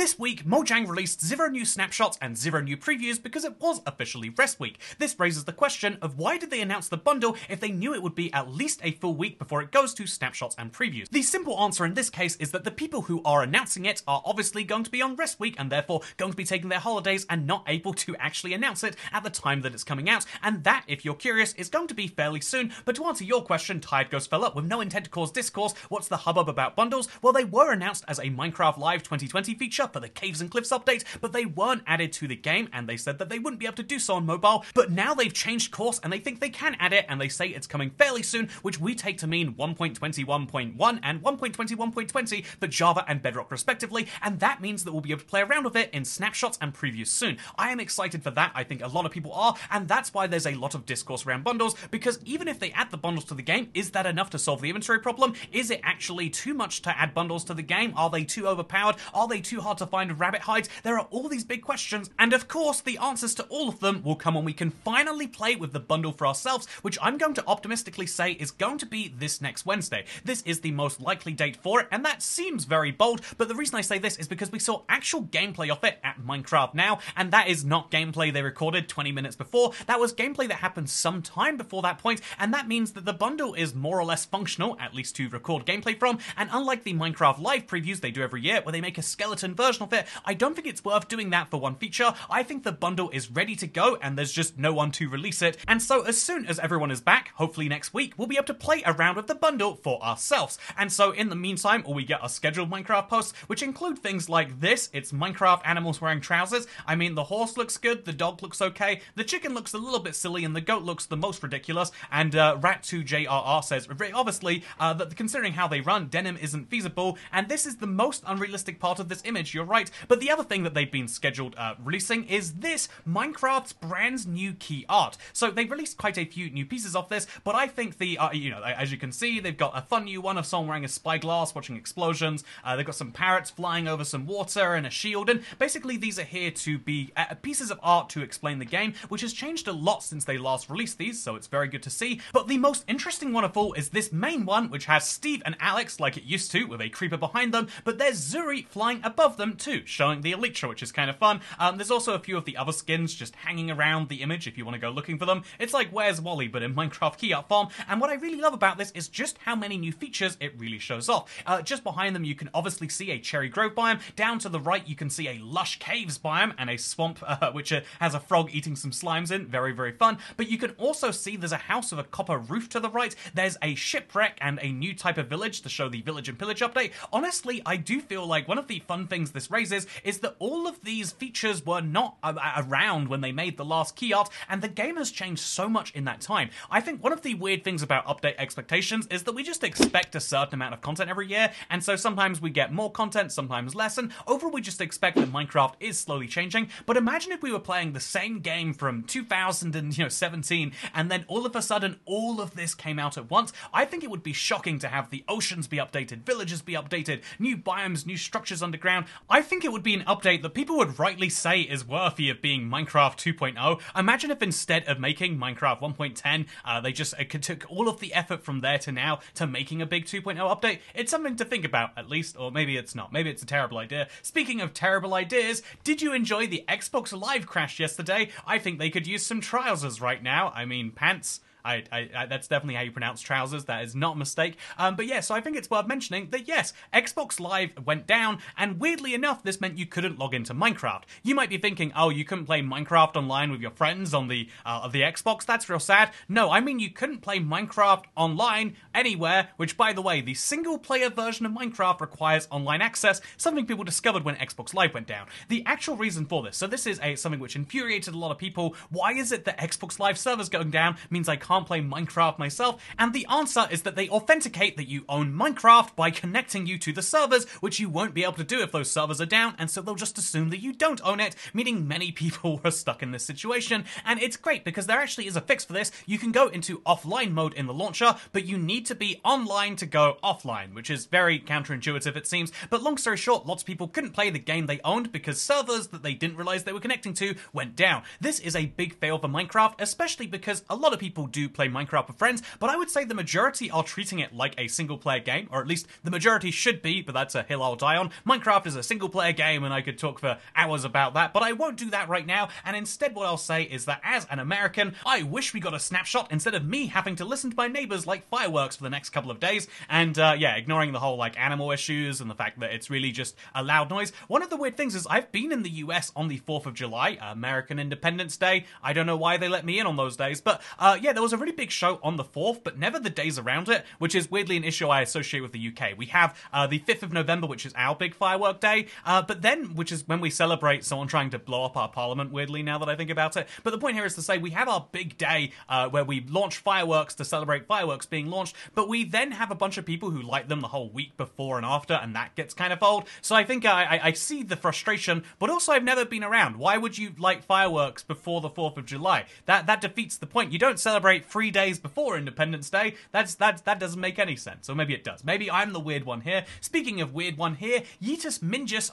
This week, Mojang released 0 new snapshots and 0 new previews because it was officially rest week. This raises the question of why did they announce the bundle if they knew it would be at least a full week before it goes to snapshots and previews? The simple answer in this case is that the people who are announcing it are obviously going to be on rest week and therefore going to be taking their holidays and not able to actually announce it at the time that it's coming out, and that, if you're curious, is going to be fairly soon. But to answer your question, Tired Ghost Fella, with no intent to cause discourse, what's the hubbub about bundles? Well, they were announced as a Minecraft Live 2020 feature for the Caves and Cliffs update, but they weren't added to the game, and they said that they wouldn't be able to do so on mobile. But now they've changed course and they think they can add it, and they say it's coming fairly soon, which we take to mean 1.21.1 and 1.21.20 for Java and Bedrock respectively, and that means that we'll be able to play around with it in snapshots and previews soon. I am excited for that. I think a lot of people are, and that's why there's a lot of discourse around bundles, because even if they add the bundles to the game, is that enough to solve the inventory problem? Is it actually too much to add bundles to the game? Are they too overpowered? Are they too hard to find rabbit hides? There are all these big questions, and of course the answers to all of them will come when we can finally play with the bundle for ourselves, which I'm going to optimistically say is going to be this next Wednesday. This is the most likely date for it, and that seems very bold, but the reason I say this is because we saw actual gameplay of it at Minecraft Now, and that is not gameplay they recorded 20 minutes before. That was gameplay that happened some time before that point, and that means that the bundle is more or less functional, at least to record gameplay from, and unlike the Minecraft Live previews they do every year, where they make a skeleton version of it, I don't think it's worth doing that for one feature. I think the bundle is ready to go, and there's just no one to release it, and so as soon as everyone is back, hopefully next week, we'll be able to play around with the bundle for ourselves. And so in the meantime, we get our scheduled Minecraft posts, which include things like this. It's Minecraft animals wearing trousers. I mean, the horse looks good, the dog looks okay, the chicken looks a little bit silly, and the goat looks the most ridiculous, and Rat2JRR says, obviously, that considering how they run, denim isn't feasible, and this is the most unrealistic part of this image, you're right. But the other thing that they've been scheduled releasing is this, Minecraft's brand new key art. So they released quite a few new pieces of this, but I think the, as you can see, they've got a fun new one of someone wearing a spyglass watching explosions, they've got some parrots flying over some water and a shield, and basically these are here to be pieces of art to explain the game, which has changed a lot since they last released these, so it's very good to see. But the most interesting one of all is this main one, which has Steve and Alex like it used to, with a creeper behind them, but there's Zuri flying above them too, showing the Elytra, which is kind of fun. There's also a few of the other skins just hanging around the image if you want to go looking for them. It's like Where's Wally, but in Minecraft key art form, and what I really love about this is just how many new features it really shows off. Just behind them you can obviously see a cherry grove biome, down to the right you can see a lush caves biome and a swamp which has a frog eating some slimes in, very very fun, but you can also see there's a house with a copper roof to the right, there's a shipwreck and a new type of village to show the village and pillage update. Honestly, I do feel like one of the fun things this raises is that all of these features were not around when they made the last key art, and the game has changed so much in that time. I think one of the weird things about update expectations is that we just expect a certain amount of content every year, and so sometimes we get more content, sometimes less, and overall we just expect that Minecraft is slowly changing. But imagine if we were playing the same game from 2017 and then all of a sudden all of this came out at once. I think it would be shocking to have the oceans be updated, villages be updated, new biomes, new structures underground. I think it would be an update that people would rightly say is worthy of being Minecraft 2.0. Imagine if instead of making Minecraft 1.10, they just took all of the effort from there to now to making a big 2.0 update. It's something to think about, at least, or maybe it's not. Maybe it's a terrible idea. Speaking of terrible ideas, did you enjoy the Xbox Live crash yesterday? I think they could use some trousers right now. I mean, pants. That's definitely how you pronounce trousers, that is not a mistake. But yeah, so I think it's worth mentioning that yes, Xbox Live went down, and weirdly enough, this meant you couldn't log into Minecraft. You might be thinking, oh, you couldn't play Minecraft online with your friends on the Xbox, that's real sad. No, I mean you couldn't play Minecraft online anywhere, which by the way, the single-player version of Minecraft requires online access, something people discovered when Xbox Live went down. The actual reason for this, so this is something which infuriated a lot of people. Why is it that Xbox Live servers going down means I can't play Minecraft myself? And the answer is that they authenticate that you own Minecraft by connecting you to the servers, which you won't be able to do if those servers are down, and so they'll just assume that you don't own it, meaning many people were stuck in this situation. And it's great because there actually is a fix for this. You can go into offline mode in the launcher, but you need to be online to go offline, which is very counterintuitive it seems, but long story short, lots of people couldn't play the game they owned because servers that they didn't realize they were connecting to went down. This is a big fail for Minecraft, especially because a lot of people do do play Minecraft with friends, but I would say the majority are treating it like a single-player game, or at least the majority should be, but that's a hill I'll die on. Minecraft is a single-player game, and I could talk for hours about that, but I won't do that right now, and instead what I'll say is that as an American, I wish we got a snapshot instead of me having to listen to my neighbors like fireworks for the next couple of days, and yeah, ignoring the whole like animal issues and the fact that it's really just a loud noise. One of the weird things is I've been in the US on the 4th of July, American Independence Day. I don't know why they let me in on those days, but yeah, there was a really big show on the 4th, but never the days around it, which is weirdly an issue I associate with the UK. We have the 5th of November, which is our big firework day, but then, which is when we celebrate someone trying to blow up our parliament, weirdly, now that I think about it. But the point here is to say we have our big day where we launch fireworks to celebrate fireworks being launched, but we then have a bunch of people who light them the whole week before and after, and that gets kind of old. So I think I see the frustration, but also I've never been around. Why would you light fireworks before the 4th of July? That defeats the point. You don't celebrate 3 days before Independence Day. That doesn't make any sense. Or maybe it does. Maybe I'm the weird one here. Speaking of weird one here, Yeetus Mingus,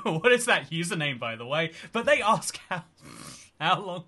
what is that username, by the way? But they ask how long...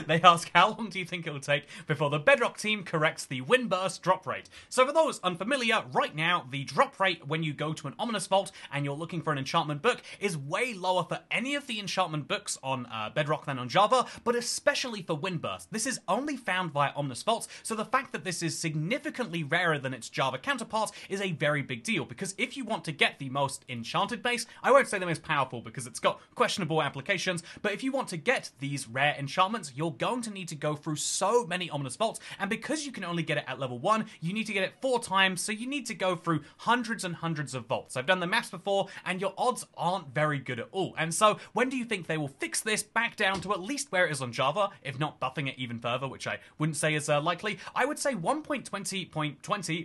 They ask, how long do you think it will take before the Bedrock team corrects the Windburst drop rate? So for those unfamiliar, right now, the drop rate when you go to an Ominous Vault and you're looking for an enchantment book is way lower for any of the enchantment books on Bedrock than on Java, but especially for Windburst. This is only found via Ominous Vaults, so the fact that this is significantly rarer than its Java counterpart is a very big deal, because if you want to get the most enchanted base, I won't say the most powerful because it's got questionable applications, but if you want to get these rare enchantments, you're going to need to go through so many Ominous Vaults, and because you can only get it at level 1, you need to get it 4 times, so you need to go through hundreds and hundreds of vaults. I've done the maths before, and your odds aren't very good at all. And so, when do you think they will fix this back down to at least where it is on Java, if not buffing it even further, which I wouldn't say is likely? I would say 1.20.20,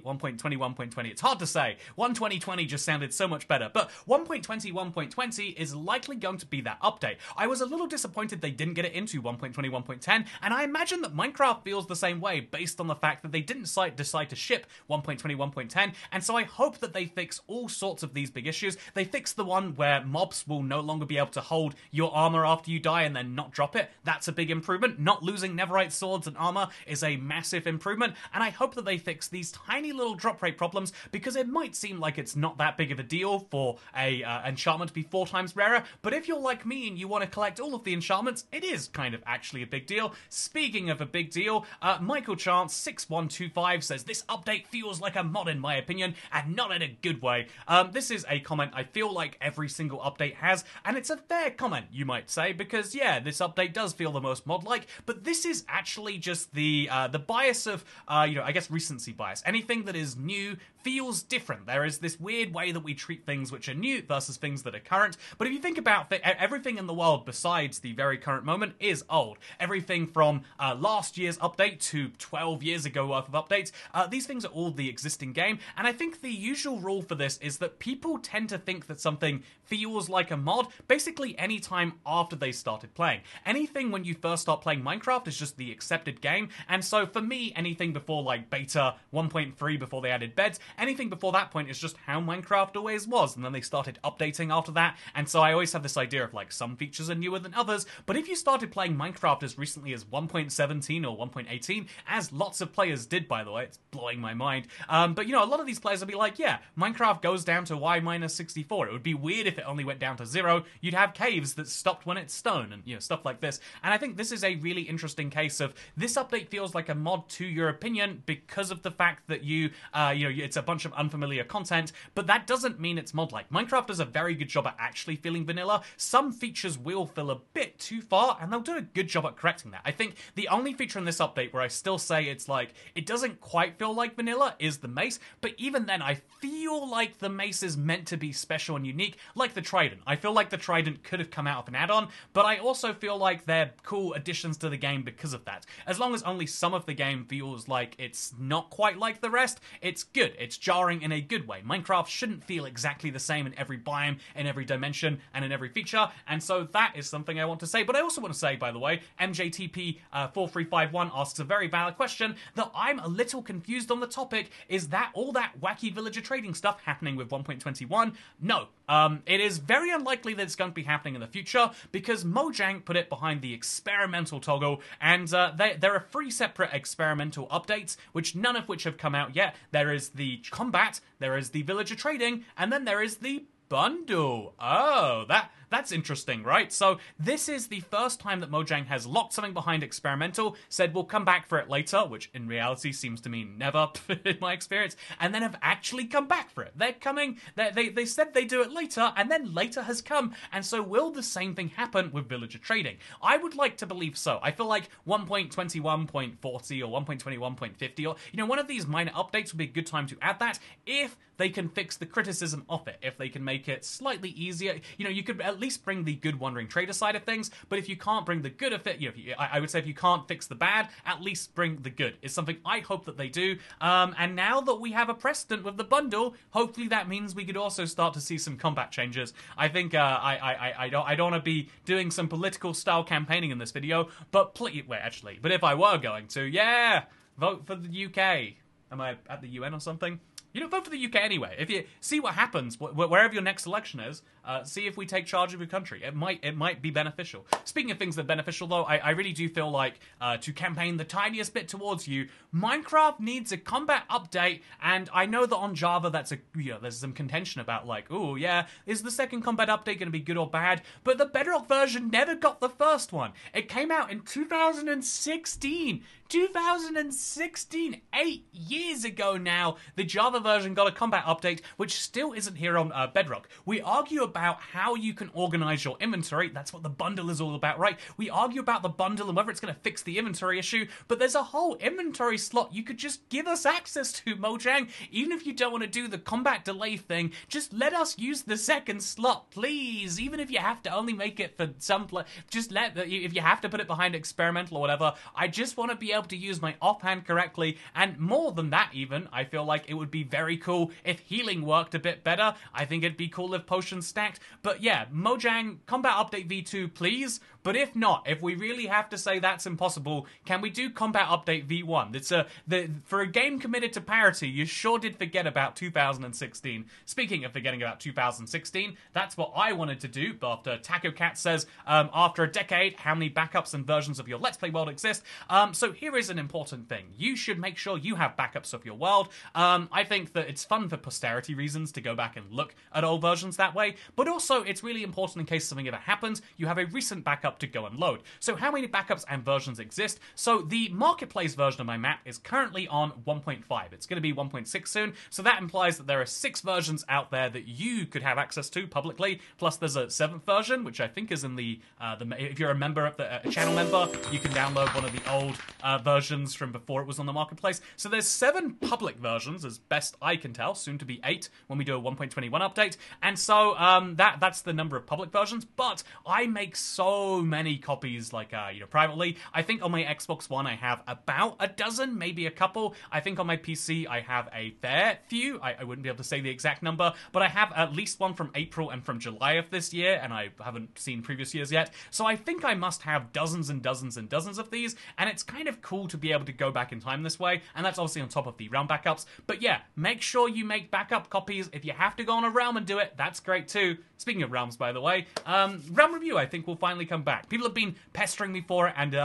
1.21.20, it's hard to say. 1.20.20 just sounded so much better, but 1.20, 1.20 is likely going to be that update. I was a little disappointed they didn't get it into 1.20, 1.10, and I imagine that Minecraft feels the same way based on the fact that they didn't decide to ship 1.20, 1.10, and so I hope that they fix all sorts of these big issues. They fix the one where mobs will no longer be able to hold your armor after you die and then not drop it. That's a big improvement. Not losing Netherite swords and armor is a massive improvement, and I hope that they fix these tiny little drop rate problems, because it might seem like it's not that big of a deal for a enchantment to be 4 times rarer, but if you're like me and you want to collect all of the enchantments, it is kind of actually a big deal. Speaking of a big deal, Michael Chance 6125 says, this update feels like a mod in my opinion, and not in a good way. This is a comment I feel like every single update has, and it's a fair comment, you might say, because yeah, this update does feel the most mod-like, but this is actually just the bias of, you know, I guess recency bias. Anything that is new feels different. There is this weird way that we treat things which are new versus things that are current, but if you think about everything in the world besides the very current moment is old. Everything from last year's update to 12 years ago worth of updates, these things are all the existing game, and I think the usual rule for this is that people tend to think that something feels like a mod basically any time after they started playing. Anything when you first start playing Minecraft is just the accepted game, and so for me, anything before like beta 1.3 before they added beds, anything before that point is just how Minecraft always was, and then they started updating after that, and so I always have this idea of like some features are newer than others, but if you started playing Minecraft as recently as 1.17 or 1.18, as lots of players did, by the way, it's blowing my mind, but you know, a lot of these players will be like, yeah, Minecraft goes down to y minus 64, it would be weird if it only went down to 0, you'd have caves that stopped when it's stone, and you know, stuff like this, and I think this is a really interesting case of, this update feels like a mod to your opinion because of the fact that you know, it's a bunch of unfamiliar content, but that doesn't mean it's mod-like. Minecraft does a very good job at actually feeling vanilla. Some features will feel a bit too far, and they'll do a good job at correcting that. I think the only feature in this update where I still say it's like, it doesn't quite feel like vanilla is the mace, but even then I feel like the mace is meant to be special and unique, like the trident. I feel like the trident could have come out of an add-on, but I also feel like they're cool additions to the game because of that. As long as only some of the game feels like it's not quite like the rest, it's good. It's jarring in a good way. Minecraft shouldn't feel exactly the same in every biome, in every dimension, and in every feature, and so that is something I want to say. But I also want to say, by the way, MJTP4351 asks a very valid question that I'm a little confused on the topic. Is that all that wacky villager trading stuff happening with 1.21? No. It is very unlikely that it's going to be happening in the future because Mojang put it behind the experimental toggle, and there are 3 separate experimental updates, which none of which have come out yet. There is the combat, there is the villager trading, and then there is the bundle. Oh, that's interesting, right? So this is the first time that Mojang has locked something behind experimental, said we'll come back for it later, which in reality seems to mean never in my experience, and then have actually come back for it. They're coming, they said they do it later, and then later has come, and so will the same thing happen with villager trading? I would like to believe so. I feel like 1.21.40 or 1.21.50 or, one of these minor updates would be a good time to add that if they can fix the criticism of it, if they can make it slightly easier. You could at least bring the good wandering trader side of things, but if you can't bring the good of it, I would say if you can't fix the bad, at least bring the good. It's something I hope that they do. And now that we have a precedent with the bundle, hopefully that means we could also start to see some combat changes. I think I don't want to be doing some political style campaigning in this video, but but if I were going to, vote for the UK. Am I at the UN or something? Vote for the UK anyway. If you see what happens wherever your next election is, see if we take charge of your country. It might be beneficial. Speaking of things that are beneficial, though, I really do feel like to campaign the tiniest bit towards you, Minecraft needs a combat update. And I know that on Java, there's some contention about is the second combat update going to be good or bad? But the Bedrock version never got the first one. It came out in 2016. 2016, 8 years ago now, the Java version got a combat update, which still isn't here on Bedrock. We argue about how you can organize your inventory. That's what the bundle is all about, right? We argue about the bundle and whether it's going to fix the inventory issue, but there's a whole inventory slot you could just give us access to, Mojang. Even if you don't want to do the combat delay thing, just let us use the second slot, please. Even if you have to only make it for if you have to put it behind experimental or whatever, I just want to be able to use my offhand correctly. And more than that even, I feel like it would be very cool if healing worked a bit better. I think it'd be cool if potions stacked. But yeah, Mojang, Combat Update V2, please. But if not, if we really have to say that's impossible, can we do Combat Update V1? For a game committed to parity, you sure did forget about 2016. Speaking of forgetting about 2016, that's what I wanted to do, but after Taco Cat says, after a decade, how many backups and versions of your Let's Play world exist? So here is an important thing. You should make sure you have backups of your world. I think that it's fun for posterity reasons to go back and look at old versions that way, but also it's really important in case something ever happens, you have a recent backup to go and load. So how many backups and versions exist? So the marketplace version of my map is currently on 1.5. It's going to be 1.6 soon, so that implies that there are 6 versions out there that you could have access to publicly, plus there's a 7th version, which I think is in if you're a member of a channel member, you can download one of the old versions from before it was on the marketplace. So there's 7 public versions, as best I can tell, soon to be 8 when we do a 1.21 update, and so that's the number of public versions, but I make so many copies, privately. I think on my Xbox One I have about a dozen, maybe a couple. I think on my PC I have a fair few. I wouldn't be able to say the exact number, but I have at least one from April and from July of this year, and I haven't seen previous years yet. So I think I must have dozens and dozens and dozens of these, and it's kind of cool to be able to go back in time this way, and that's obviously on top of the realm backups. But yeah, make sure you make backup copies. If you have to go on a realm and do it, that's great too. Speaking of realms, by the way, realm review I think will finally come back. People have been pestering me for it, and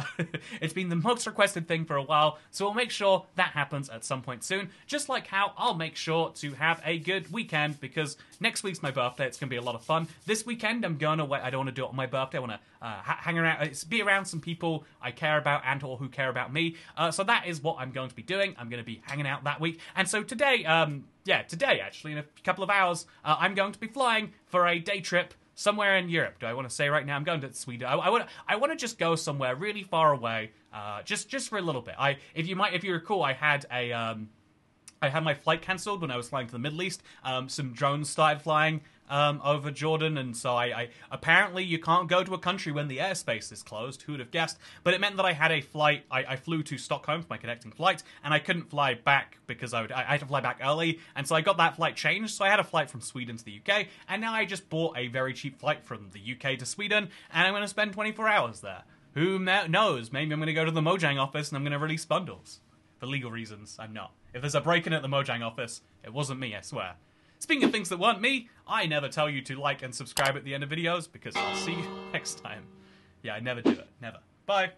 it's been the most requested thing for a while, so we'll make sure that happens at some point soon, just like how I'll make sure to have a good weekend, because next week's my birthday. It's going to be a lot of fun. This weekend I'm going away. I don't want to do it on my birthday. I want to hang around, be around some people I care about and or who care about me, so that is what I'm going to be doing. I'm going to be hanging out that week, and so today, today actually, in a couple of hours, I'm going to be flying for a day trip somewhere in Europe. Do I want to say right now? I'm going to Sweden. I want to just go somewhere really far away, just for a little bit. If you recall, I had my flight cancelled when I was flying to the Middle East. Some drones started flying over Jordan, and so I apparently you can't go to a country when the airspace is closed. Who would have guessed? But it meant that I had a flight. I flew to Stockholm for my connecting flight, and I couldn't fly back because I had to fly back early, and so I got that flight changed. So I had a flight from Sweden to the UK, and now I just bought a very cheap flight from the UK to Sweden, and I'm going to spend 24 hours there. Who knows? Maybe I'm going to go to the Mojang office and I'm going to release bundles. For legal reasons, I'm not. If there's a break-in at the Mojang office, it wasn't me, I swear. Speaking of things that weren't me, I never tell you to like and subscribe at the end of videos because I'll see you next time. Yeah, I never do it. Never. Bye.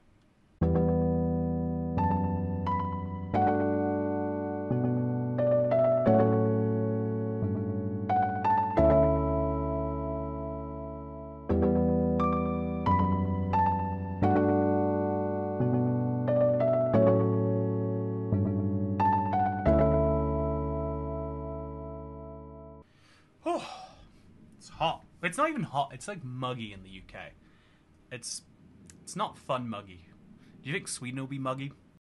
It's hot. It's not even hot. It's like muggy in the UK. It's not fun muggy. Do you think Sweden will be muggy?